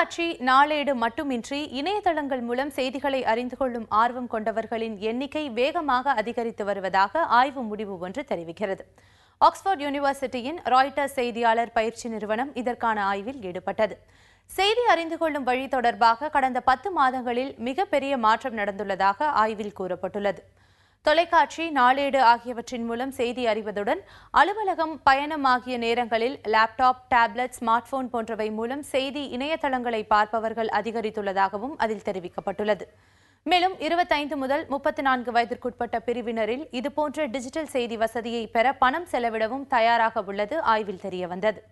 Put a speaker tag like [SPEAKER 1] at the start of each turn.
[SPEAKER 1] தொலைக்காட்சி, நாளேடு மட்டுமின்றி இணையதளங்கள் மூலம் செய்திகளை அறிந்து கொள்ளும் ஆர்வம் கொண்டவர்களின் எண்ணிக்கை வேகமாக அதிகரித்து வருவதாக ஆய்வு முடிவு ஒன்று தெரிவிக்கிறது. ஆக்ஸ்போர்ட் யூனிவர்சிட்டியின் ராய்ட்டர்ஸ் செய்தியாளர் பயிற்சி நிறுவனம் இதற்கான ஆய்வில் ஈடுபட்டது. செய்தி அறிந்து கொள்ளும் வழி தொடர்பாக கடந்த 10 மாதங்களில் மிகப்பெரிய மாற்றம் நடந்துள்ளதாக ஆய்வில் கூறப்பட்டுள்ளது. தொலைக்காட்சி, நாளேடு ஆகியவற்றின் மூலம் செய்தி அறிவதுடன் அலுவலகம், பயணம் ஆகிய நேரங்களில் லேப்டாப், டேப்லெட், ஸ்மார்ட் போன் போன்றவை மூலம் செய்தி இணையதளங்களை பார்ப்பவர்கள் அதிகரித்துள்ளதாகவும் அதில் தெரிவிக்கப்பட்டுள்ளது. மேலும் 25 முதல் 34 வயதிற்குட்பட்ட பிரிவினரில் இதுபோன்ற டிஜிட்டல் செய்தி வசதியை பெற பணம் செலவிடவும் தயாராக உள்ளது ஆய்வில் தெரியவந்தது.